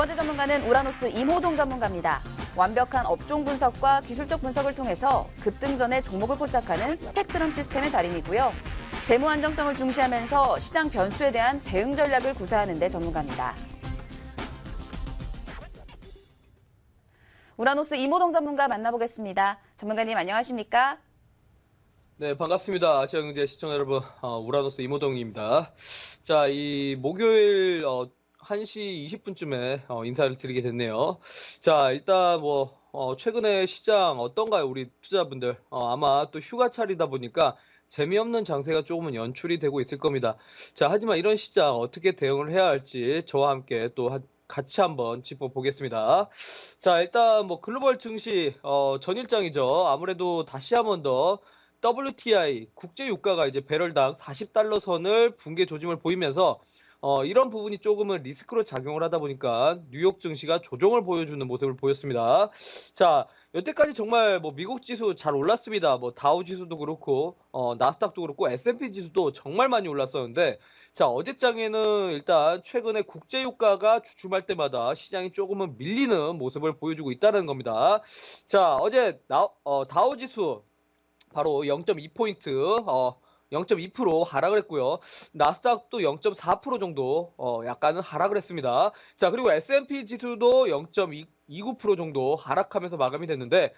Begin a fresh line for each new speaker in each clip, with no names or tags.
번째 전문가는 우라노스 임호동 전문가입니다. 완벽한 업종 분석과 기술적 분석을 통해서 급등 전에 종목을 포착하는 스펙트럼 시스템의 달인이고요. 재무 안정성을 중시하면서 시장 변수에 대한 대응 전략을 구사하는 데 전문가입니다. 우라노스 임호동 전문가 만나보겠습니다. 전문가님 안녕하십니까?
네, 반갑습니다. 아시아경제 시청자 여러분, 우라노스 임호동입니다. 자, 이 목요일 1시 20분쯤에 인사를 드리게 됐네요. 자, 일단 최근에 시장 어떤가요? 우리 투자분들. 아마 또 휴가철이다 보니까 재미없는 장세가 조금은 연출이 되고 있을 겁니다. 자, 하지만 이런 시장 어떻게 대응을 해야 할지 저와 함께 또 같이 한번 짚어보겠습니다. 자, 일단 글로벌 증시 전일장이죠. 아무래도 다시 한번 더 WTI 국제 유가가 이제 배럴당 40달러 선을 붕괴 조짐을 보이면서 이런 부분이 조금은 리스크로 작용을 하다 보니까 뉴욕 증시가 조정을 보여주는 모습을 보였습니다. 자, 여태까지 정말 미국 지수 잘 올랐습니다. 다우 지수도 그렇고 나스닥도 그렇고 S&P 지수도 정말 많이 올랐었는데, 자, 어젯장에는 일단 최근에 국제 유가가 주춤할 때마다 시장이 조금은 밀리는 모습을 보여주고 있다는 겁니다. 자, 어제 다우 지수 바로 0.2포인트, 0.2% 하락을 했고요. 나스닥도 0.4% 정도 약간은 하락을 했습니다. 자, 그리고 S&P 지수도 0.29% 정도 하락하면서 마감이 됐는데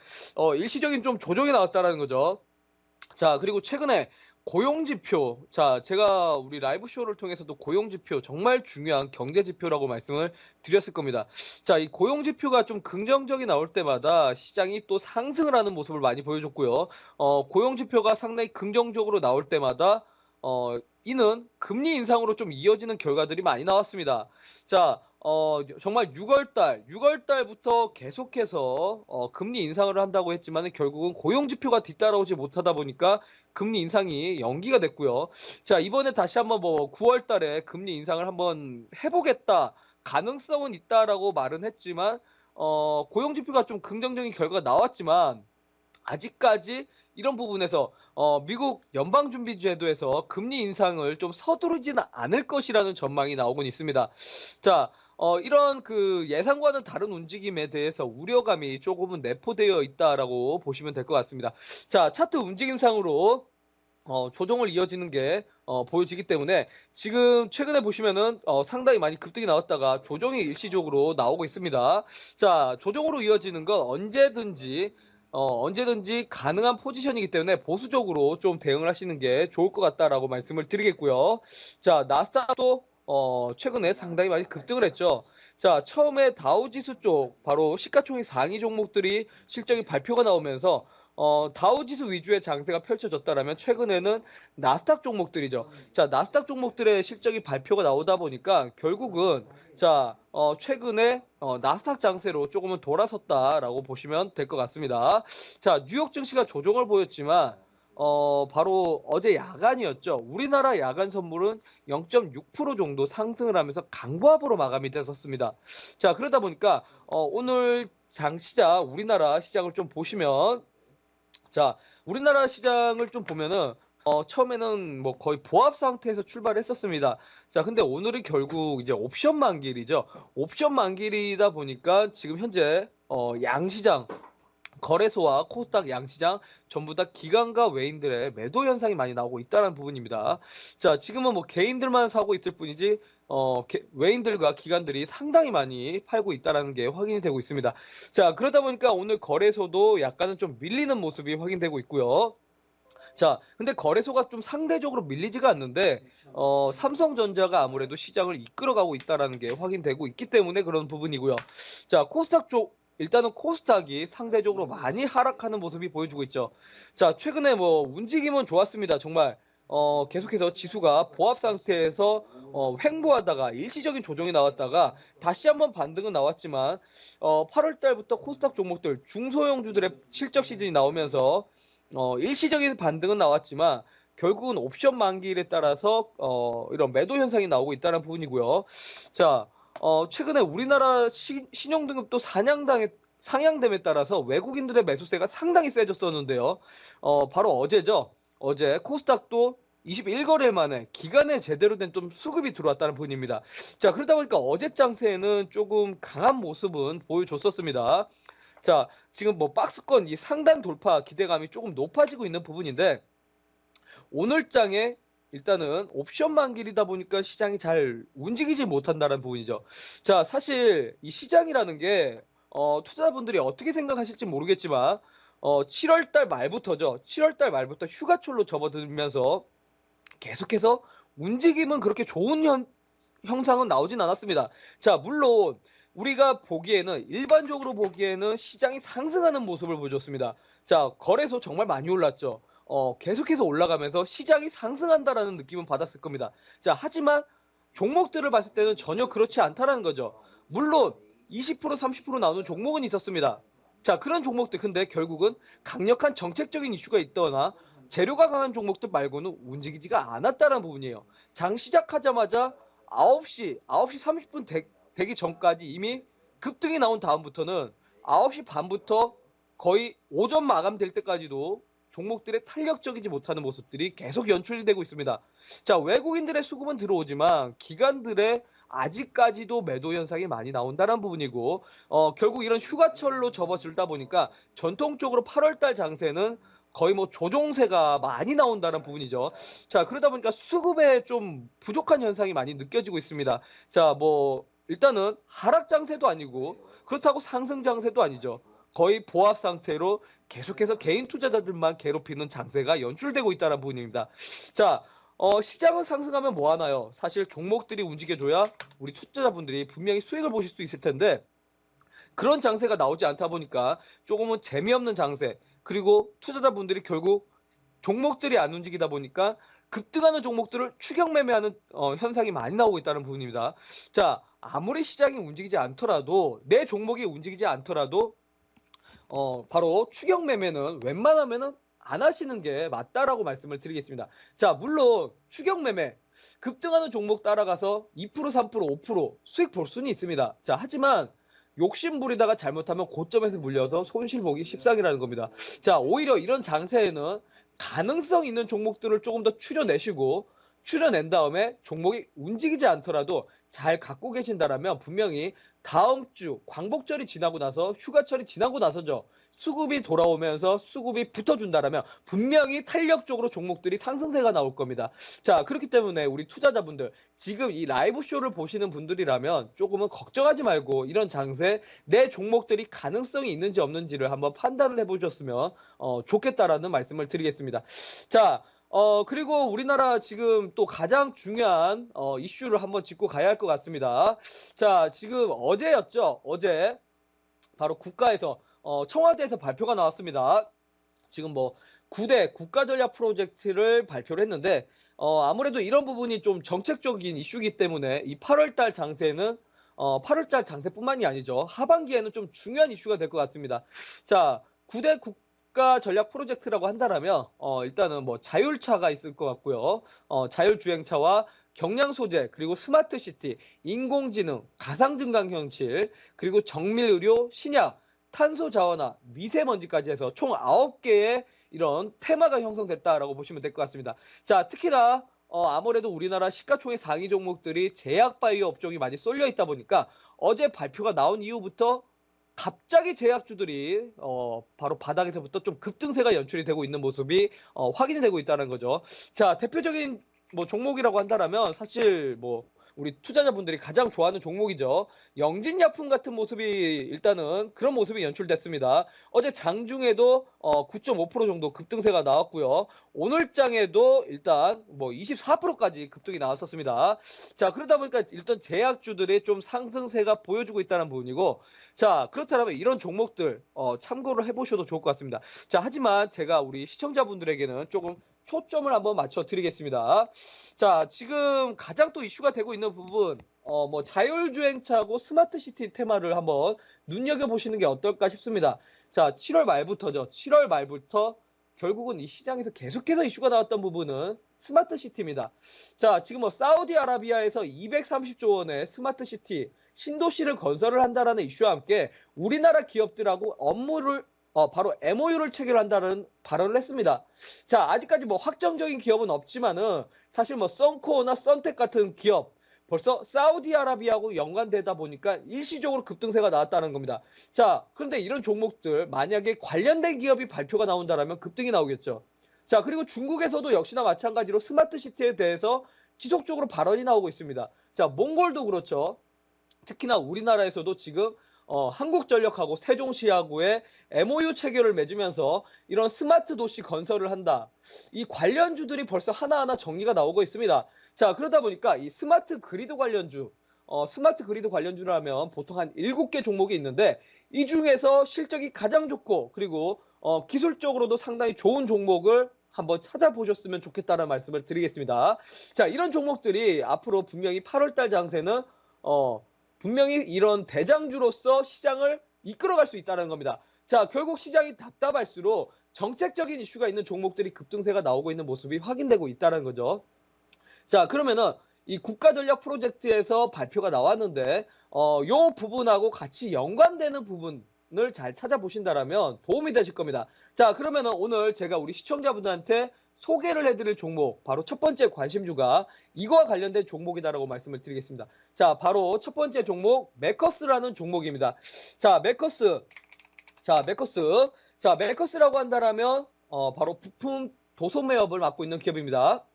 일시적인 좀 조정이 나왔다라는 거죠. 자, 그리고 최근에 고용지표. 자, 제가 우리 라이브 쇼를 통해서도 고용지표 정말 중요한 경제지표라고 말씀을 드렸을 겁니다. 자, 이 고용지표가 좀 긍정적이 나올 때마다 시장이 또 상승을 하는 모습을 많이 보여줬고요. 고용지표가 상당히 긍정적으로 나올 때마다 이는 금리 인상으로 좀 이어지는 결과들이 많이 나왔습니다. 자, 정말 6월달부터 계속해서 금리 인상을 한다고 했지만 결국은 고용지표가 뒤따라오지 못하다 보니까 금리 인상이 연기가 됐고요. 자, 이번에 다시 한번 9월달에 금리 인상을 한번 해보겠다. 가능성은 있다라고 말은 했지만 고용지표가 좀 긍정적인 결과가 나왔지만 아직까지 이런 부분에서 미국 연방준비제도에서 금리 인상을 좀 서두르지는 않을 것이라는 전망이 나오곤 있습니다. 자, 이런 그 예상과는 다른 움직임에 대해서 우려감이 조금은 내포되어 있다라고 보시면 될 것 같습니다. 자, 차트 움직임상으로 조정을 이어지는 게 보여지기 때문에 지금 최근에 보시면은 상당히 많이 급등이 나왔다가 조정이 일시적으로 나오고 있습니다. 자, 조정으로 이어지는 건 언제든지 가능한 포지션이기 때문에 보수적으로 좀 대응을 하시는 게 좋을 것 같다라고 말씀을 드리겠고요. 자, 나스닥도 최근에 상당히 많이 급등을 했죠. 자, 처음에 다우지수 쪽 바로 시가총액 상위 종목들이 실적이 발표가 나오면서 다우지수 위주의 장세가 펼쳐졌다라면 최근에는 나스닥 종목들이죠. 자, 나스닥 종목들의 실적이 발표가 나오다 보니까 결국은 자, 최근에 나스닥 장세로 조금은 돌아섰다라고 보시면 될 것 같습니다. 자, 뉴욕 증시가 조정을 보였지만 바로 어제 야간이었죠. 우리나라 야간 선물은 0.6% 정도 상승을 하면서 강보합으로 마감이 됐었습니다. 자, 그러다 보니까 오늘 장시장 우리나라 시장을 좀 보시면, 자, 우리나라 시장을 좀 보면은 처음에는 거의 보합 상태에서 출발했었습니다. 자, 근데 오늘은 결국 이제 옵션 만길이죠. 옵션 만길이다 보니까 지금 현재 양시장 거래소와 코스닥 양시장 전부 다 기관과 외인들의 매도 현상이 많이 나오고 있다는 부분입니다. 자, 지금은 개인들만 사고 있을 뿐이지 외인들과 기관들이 상당히 많이 팔고 있다는 게 확인이 되고 있습니다. 자, 그러다 보니까 오늘 거래소도 약간은 좀 밀리는 모습이 확인되고 있고요. 자, 근데 거래소가 좀 상대적으로 밀리지가 않는데 삼성전자가 아무래도 시장을 이끌어가고 있다는 게 확인되고 있기 때문에 그런 부분이고요. 자, 코스닥 쪽 일단은 코스닥이 상대적으로 많이 하락하는 모습이 보여주고 있죠. 자, 최근에 움직임은 좋았습니다. 정말 계속해서 지수가 보합 상태에서 횡보하다가 일시적인 조정이 나왔다가 다시 한번 반등은 나왔지만 8월 달부터 코스닥 종목들 중소형주들의 실적 시즌이 나오면서 일시적인 반등은 나왔지만 결국은 옵션 만기일에 따라서 이런 매도 현상이 나오고 있다는 부분이고요. 자, 최근에 우리나라 신용등급도 상향됨에 따라서 외국인들의 매수세가 상당히 세졌었는데요. 바로 어제죠. 어제 코스닥도 21거래 만에 기간에 제대로 된 좀 수급이 들어왔다는 부분입니다. 자, 그러다 보니까 어제 장세에는 조금 강한 모습은 보여줬었습니다. 자, 지금 뭐 박스권 이 상단 돌파 기대감이 조금 높아지고 있는 부분인데 오늘 장에 일단은 옵션 만길이다 보니까 시장이 잘 움직이지 못한다는 부분이죠. 자, 사실 이 시장이라는 게 투자자분들이 어떻게 생각하실지 모르겠지만 7월 달 말부터죠. 7월 달 말부터 휴가철로 접어들면서 계속해서 움직임은 그렇게 좋은 형상은 나오진 않았습니다. 자, 물론 우리가 보기에는 일반적으로 보기에는 시장이 상승하는 모습을 보여줬습니다. 자, 거래소 정말 많이 올랐죠. 계속해서 올라가면서 시장이 상승한다라는 느낌은 받았을 겁니다. 자, 하지만 종목들을 봤을 때는 전혀 그렇지 않다라는 거죠. 물론 20% 30% 나오는 종목은 있었습니다. 자, 그런 종목들 근데 결국은 강력한 정책적인 이슈가 있거나 재료가 강한 종목들 말고는 움직이지가 않았다는 부분이에요. 장 시작하자마자 9시 30분 되기 전까지 이미 급등이 나온 다음부터는 9시 반부터 거의 오전 마감될 때까지도 종목들의 탄력적이지 못하는 모습들이 계속 연출이 되고 있습니다. 자, 외국인들의 수급은 들어오지만 기관들의 아직까지도 매도 현상이 많이 나온다는 부분이고 결국 이런 휴가철로 접어들다 보니까 전통적으로 8월달 장세는 거의 뭐 조종세가 많이 나온다는 부분이죠. 자, 그러다 보니까 수급에 좀 부족한 현상이 많이 느껴지고 있습니다. 자, 뭐 일단은 하락 장세도 아니고 그렇다고 상승 장세도 아니죠. 거의 보합 상태로 계속해서 개인 투자자들만 괴롭히는 장세가 연출되고 있다는 부분입니다. 자, 시장은 상승하면 뭐 하나요? 사실 종목들이 움직여줘야 우리 투자자분들이 분명히 수익을 보실 수 있을 텐데 그런 장세가 나오지 않다 보니까 조금은 재미없는 장세, 그리고 투자자분들이 결국 종목들이 안 움직이다 보니까 급등하는 종목들을 추격 매매하는 현상이 많이 나오고 있다는 부분입니다. 자, 아무리 시장이 움직이지 않더라도 내 종목이 움직이지 않더라도 바로 추격 매매는 웬만하면은 안 하시는 게 맞다라고 말씀을 드리겠습니다. 자, 물론 추격 매매 급등하는 종목 따라가서 2%, 3%, 5% 수익 볼 수는 있습니다. 자, 하지만 욕심 부리다가 잘못하면 고점에서 물려서 손실 보기 십상이라는 겁니다. 자, 오히려 이런 장세에는 가능성 있는 종목들을 조금 더 추려낸 다음에 종목이 움직이지 않더라도 잘 갖고 계신다라면 분명히 다음 주 광복절이 지나고 나서 휴가철이 지나고 나서죠. 수급이 돌아오면서 수급이 붙어준다라면 분명히 탄력적으로 종목들이 상승세가 나올 겁니다. 자, 그렇기 때문에 우리 투자자분들 지금 이 라이브 쇼를 보시는 분들이라면 조금은 걱정하지 말고 이런 장세 내 종목들이 가능성이 있는지 없는지를 한번 판단을 해보셨으면 좋겠다라는 말씀을 드리겠습니다. 자, 그리고 우리나라 지금 또 가장 중요한 이슈를 한번 짚고 가야 할 것 같습니다. 자, 지금 어제였죠. 어제 바로 국가에서 청와대에서 발표가 나왔습니다. 지금 뭐 9대 국가전략 프로젝트를 발표를 했는데 아무래도 이런 부분이 좀 정책적인 이슈이기 때문에 이 8월달 장세는 8월달 장세뿐만이 아니죠. 하반기에는 좀 중요한 이슈가 될 것 같습니다. 자, 9대 국가 전략 프로젝트라고 한다면 일단은 뭐 자율차가 있을 것 같고요. 자율주행차와 경량 소재, 그리고 스마트 시티, 인공지능, 가상 증강 현실, 그리고 정밀 의료, 신약, 탄소 자원화, 미세먼지까지 해서 총 9개의 이런 테마가 형성됐다라고 보시면 될 것 같습니다. 자, 특히나 아무래도 우리나라 시가총액 상위 종목들이 제약바이오 업종이 많이 쏠려 있다 보니까 어제 발표가 나온 이후부터 갑자기 제약주들이 바로 바닥에서부터 좀 급등세가 연출이 되고 있는 모습이 확인이 되고 있다는 거죠. 자, 대표적인 뭐 종목이라고 한다라면 사실 뭐 우리 투자자분들이 가장 좋아하는 종목이죠. 영진약품 같은 모습이 일단은 그런 모습이 연출됐습니다. 어제 장중에도 9.5% 정도 급등세가 나왔고요. 오늘 장에도 일단 뭐 24%까지 급등이 나왔었습니다. 자, 그러다 보니까 일단 제약주들이 좀 상승세가 보여주고 있다는 부분이고, 자, 그렇다면 이런 종목들 참고를 해보셔도 좋을 것 같습니다. 자, 하지만 제가 우리 시청자분들에게는 조금 초점을 한번 맞춰 드리겠습니다. 자, 지금 가장 또 이슈가 되고 있는 부분, 뭐 자율주행차고 스마트시티 테마를 한번 눈여겨보시는 게 어떨까 싶습니다. 자, 7월 말부터죠. 7월 말부터 결국은 이 시장에서 계속해서 이슈가 나왔던 부분은 스마트시티입니다. 자, 지금 뭐 사우디아라비아에서 230조 원의 스마트시티 신도시를 건설을 한다라는 이슈와 함께 우리나라 기업들하고 업무를 바로 MOU를 체결한다는 발언을 했습니다. 자, 아직까지 뭐 확정적인 기업은 없지만은 사실 뭐 썬코어나 썬텍 같은 기업 벌써 사우디아라비아하고 연관되다 보니까 일시적으로 급등세가 나왔다는 겁니다. 자, 그런데 이런 종목들 만약에 관련된 기업이 발표가 나온다라면 급등이 나오겠죠. 자, 그리고 중국에서도 역시나 마찬가지로 스마트 시티에 대해서 지속적으로 발언이 나오고 있습니다. 자, 몽골도 그렇죠. 특히나 우리나라에서도 지금 한국전력하고 세종시하고의 MOU 체결을 맺으면서 이런 스마트 도시 건설을 한다. 이 관련주들이 벌써 하나하나 정리가 나오고 있습니다. 자, 그러다 보니까 이 스마트 그리드 관련주, 스마트 그리드 관련주라면 보통 한 7개 종목이 있는데 이 중에서 실적이 가장 좋고 그리고 기술적으로도 상당히 좋은 종목을 한번 찾아보셨으면 좋겠다는 말씀을 드리겠습니다. 자, 이런 종목들이 앞으로 분명히 8월달 장세는 분명히 이런 대장주로서 시장을 이끌어갈 수 있다는 겁니다. 자, 결국 시장이 답답할수록 정책적인 이슈가 있는 종목들이 급등세가 나오고 있는 모습이 확인되고 있다는 거죠. 자, 그러면은 이 국가전략 프로젝트에서 발표가 나왔는데 요 부분하고 같이 연관되는 부분을 잘 찾아보신다라면 도움이 되실 겁니다. 자, 그러면은 오늘 제가 우리 시청자분들한테 소개를 해드릴 종목, 바로 첫 번째 관심주가 이거와 관련된 종목이다라고 말씀을 드리겠습니다. 자, 바로 첫 번째 종목, 메커스라는 종목입니다. 자, 메커스. 자, 메커스라고 한다라면, 바로 부품 도소 매업을 맡고 있는 기업입니다.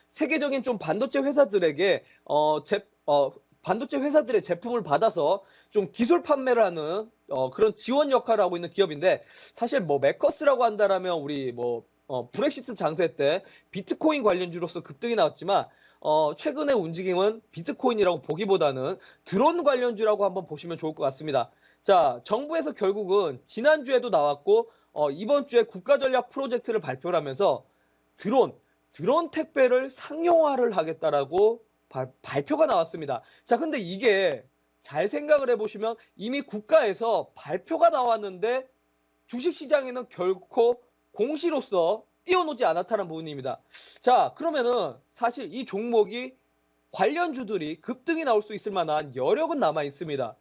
세계적인 좀 반도체 회사들에게, 반도체 회사들의 제품을 받아서 좀 기술 판매를 하는, 그런 지원 역할을 하고 있는 기업인데, 사실 뭐 메커스라고 한다라면 우리 뭐, 브렉시트 장세 때 비트코인 관련주로서 급등이 나왔지만 최근의 움직임은 비트코인이라고 보기보다는 드론 관련주라고 한번 보시면 좋을 것 같습니다. 자, 정부에서 결국은 지난주에도 나왔고 이번 주에 국가전략 프로젝트를 발표를 하면서 드론 택배를 상용화를 하겠다라고 발표가 나왔습니다. 자, 근데 이게 잘 생각을 해보시면 이미 국가에서 발표가 나왔는데 주식시장에는 결코 공시로서 띄워놓지 않았다는 부분입니다. 자, 그러면은 사실 이 종목이 관련주들이 급등이 나올 수 있을 만한 여력은 남아 있습니다.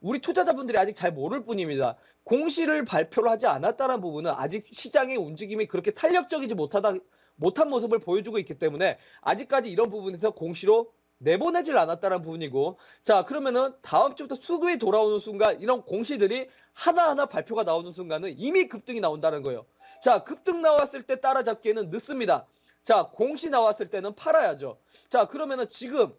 우리 투자자분들이 아직 잘 모를 뿐입니다. 공시를 발표를 하지 않았다는 부분은 아직 시장의 움직임이 그렇게 탄력적이지 못한 모습을 보여주고 있기 때문에 아직까지 이런 부분에서 공시로 내보내질 않았다는 부분이고, 자, 그러면은 다음 주부터 수급이 돌아오는 순간 이런 공시들이 하나하나 발표가 나오는 순간은 이미 급등이 나온다는 거예요. 자, 급등 나왔을 때 따라잡기에는 늦습니다. 자, 공시 나왔을 때는 팔아야죠. 자, 그러면은 지금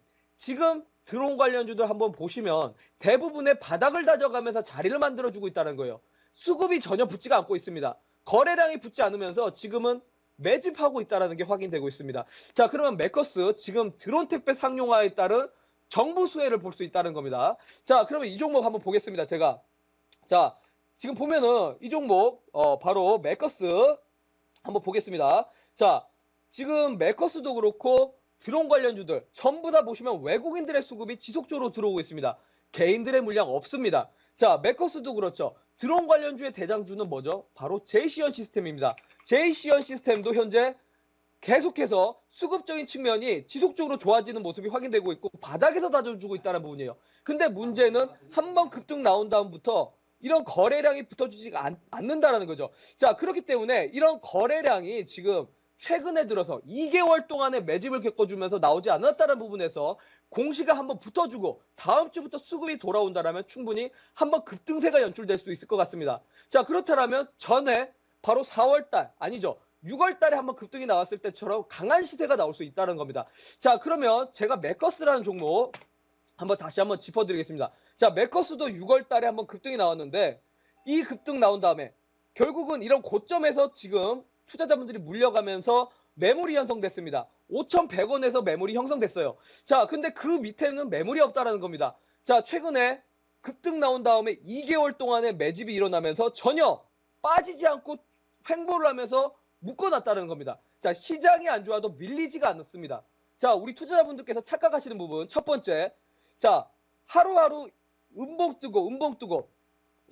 드론 관련주들 한번 보시면 대부분의 바닥을 다져가면서 자리를 만들어주고 있다는 거예요. 수급이 전혀 붙지가 않고 있습니다. 거래량이 붙지 않으면서 지금은 매집하고 있다는 게 확인되고 있습니다. 자, 그러면 메커스 지금 드론 택배 상용화에 따른 정부 수혜를 볼 수 있다는 겁니다. 자, 그러면 이 종목 한번 보겠습니다. 제가. 자, 지금 보면은 이 종목 바로 메커스 한번 보겠습니다. 자, 지금 메커스도 그렇고 드론 관련주들 전부 다 보시면 외국인들의 수급이 지속적으로 들어오고 있습니다. 개인들의 물량 없습니다. 자, 메커스도 그렇죠. 드론 관련주의 대장주는 뭐죠? 바로 제이시언 시스템입니다. 제이시언 시스템도 현재 계속해서 수급적인 측면이 지속적으로 좋아지는 모습이 확인되고 있고 바닥에서 다져주고 있다는 부분이에요. 근데 문제는 한번 급등 나온 다음부터 이런 거래량이 붙어주지가 않는다는 거죠. 자, 그렇기 때문에 이런 거래량이 지금 최근에 들어서 2개월 동안의 매집을 겪어주면서 나오지 않았다는 부분에서 공시가 한번 붙어주고 다음 주부터 수급이 돌아온다면 충분히 한번 급등세가 연출될 수 있을 것 같습니다. 자, 그렇다면 전에 바로 4월달 아니죠. 6월달에 한번 급등이 나왔을 때처럼 강한 시세가 나올 수 있다는 겁니다. 자, 그러면 제가 메커스라는 종목 다시 한번 짚어드리겠습니다. 자, 메커스도 6월달에 한번 급등이 나왔는데 이 급등 나온 다음에 결국은 이런 고점에서 지금 투자자분들이 물려가면서 매물이 형성됐습니다. 5,100원에서 매물이 형성됐어요. 자, 근데 그 밑에는 매물이 없다라는 겁니다. 자, 최근에 급등 나온 다음에 2개월 동안의 매집이 일어나면서 전혀 빠지지 않고 횡보를 하면서 묶어놨다는 겁니다. 자, 시장이 안 좋아도 밀리지가 않습니다. 자, 우리 투자자분들께서 착각하시는 부분 첫 번째, 자, 하루하루 음봉 뜨고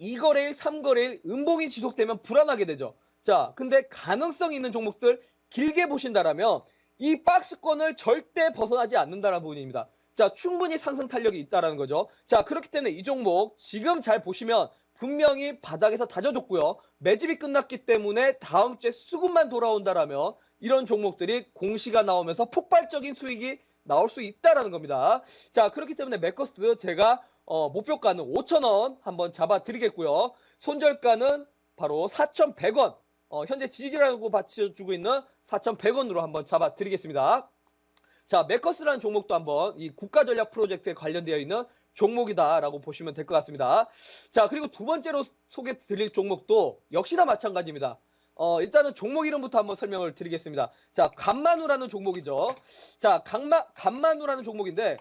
2거래일, 3거래일 음봉이 지속되면 불안하게 되죠. 자, 근데 가능성 있는 종목들 길게 보신다라면 이 박스권을 절대 벗어나지 않는다는 부분입니다. 자, 충분히 상승 탄력이 있다는 거죠. 자, 그렇기 때문에 이 종목 지금 잘 보시면 분명히 바닥에서 다져줬고요. 매집이 끝났기 때문에 다음 주에 수급만 돌아온다라면 이런 종목들이 공시가 나오면서 폭발적인 수익이 나올 수 있다라는 겁니다. 자, 그렇기 때문에 매커스 제가 목표가는 5,000원 한번 잡아드리겠고요. 손절가는 바로 4,100원. 현재 지지라고 받쳐주고 있는 4,100원으로 한번 잡아드리겠습니다. 자, 매커스라는 종목도 한번 이 국가전략 프로젝트에 관련되어 있는 종목이다라고 보시면 될 것 같습니다. 자, 그리고 두 번째로 소개 드릴 종목도 역시나 마찬가지입니다. 일단은 종목 이름부터 한번 설명을 드리겠습니다. 자, 간만우라는 종목이죠. 자, 간만우라는 종목인데,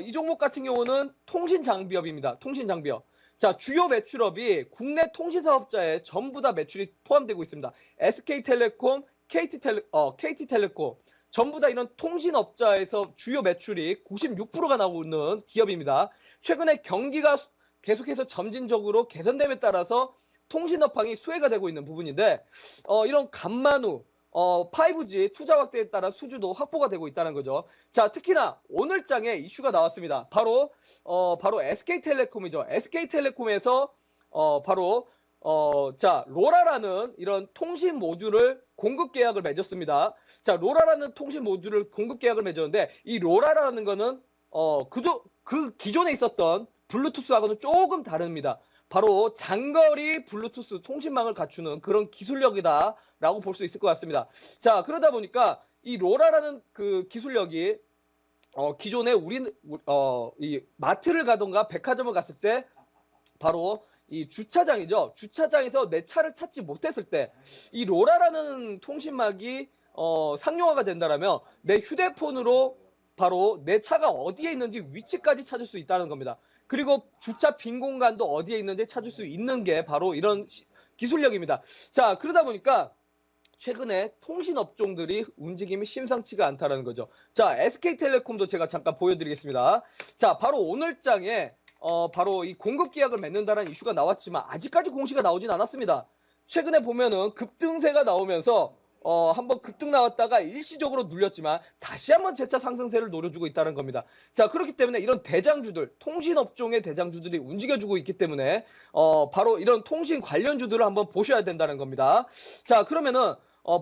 이 종목 같은 경우는 통신장비업입니다. 통신장비업. 자, 주요 매출업이 국내 통신사업자에 전부 다 매출이 포함되고 있습니다. SK텔레콤, KT텔레콤, 전부 다 이런 통신업자에서 주요 매출이 96%가 나오는 기업입니다. 최근에 경기가 계속해서 점진적으로 개선됨에 따라서 통신업황이 수혜가 되고 있는 부분인데, 이런 간만우, 5G 투자 확대에 따라 수주도 확보가 되고 있다는 거죠. 자, 특히나 오늘 장에 이슈가 나왔습니다. 바로 SK텔레콤이죠. SK텔레콤에서 자, 로라라는 이런 통신 모듈을 공급 계약을 맺었습니다. 자, 로라라는 통신 모듈을 공급 계약을 맺었는데, 이 로라라는 거는 그 기존에 있었던 블루투스하고는 조금 다릅니다. 바로 장거리 블루투스 통신망을 갖추는 그런 기술력이다라고 볼 수 있을 것 같습니다. 자, 그러다 보니까 이 로라라는 그 기술력이 기존에 이 마트를 가던가 백화점을 갔을 때 바로 이 주차장이죠. 주차장에서 내 차를 찾지 못했을 때 이 로라라는 통신망이 상용화가 된다라면 내 휴대폰으로 바로 내 차가 어디에 있는지 위치까지 찾을 수 있다는 겁니다. 그리고 주차 빈 공간도 어디에 있는지 찾을 수 있는 게 바로 이런 기술력입니다. 자, 그러다 보니까 최근에 통신업종들이 움직임이 심상치가 않다라는 거죠. 자, SK텔레콤도 제가 잠깐 보여드리겠습니다. 자, 바로 오늘 장에 바로 이 공급 계약을 맺는다는 이슈가 나왔지만 아직까지 공시가 나오진 않았습니다. 최근에 보면은 급등세가 나오면서 한번 급등 나왔다가 일시적으로 눌렸지만 다시 한번 재차 상승세를 노려주고 있다는 겁니다. 자, 그렇기 때문에 이런 대장주들, 통신업종의 대장주들이 움직여주고 있기 때문에 바로 이런 통신 관련주들을 한번 보셔야 된다는 겁니다. 자, 그러면은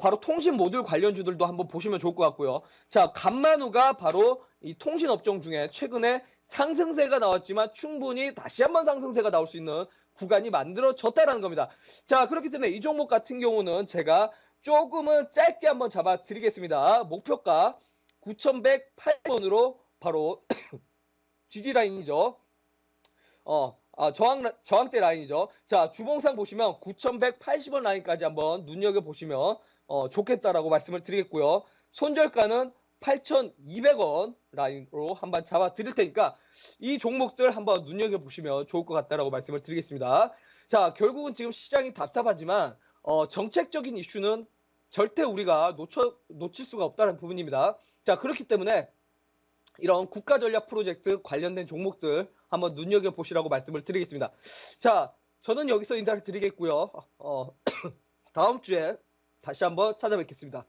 바로 통신 모듈 관련주들도 한번 보시면 좋을 것 같고요. 자, 간만우가 바로 이 통신업종 중에 최근에 상승세가 나왔지만 충분히 다시 한번 상승세가 나올 수 있는 구간이 만들어졌다는 겁니다. 자, 그렇기 때문에 이 종목 같은 경우는 제가 조금은 짧게 한번 잡아 드리겠습니다. 목표가 9,108원으로 바로 지지라인이죠. 저항대 라인이죠. 자, 주봉상 보시면 9,180원 라인까지 한번 눈여겨보시면 좋겠다라고 말씀을 드리겠고요. 손절가는 8,200원 라인으로 한번 잡아 드릴 테니까 이 종목들 한번 눈여겨보시면 좋을 것 같다라고 말씀을 드리겠습니다. 자, 결국은 지금 시장이 답답하지만 정책적인 이슈는 절대 우리가 놓칠 수가 없다는 부분입니다. 자, 그렇기 때문에 이런 국가전략 프로젝트 관련된 종목들 한번 눈여겨보시라고 말씀을 드리겠습니다. 자, 저는 여기서 인사를 드리겠고요. 다음 주에 다시 한번 찾아뵙겠습니다.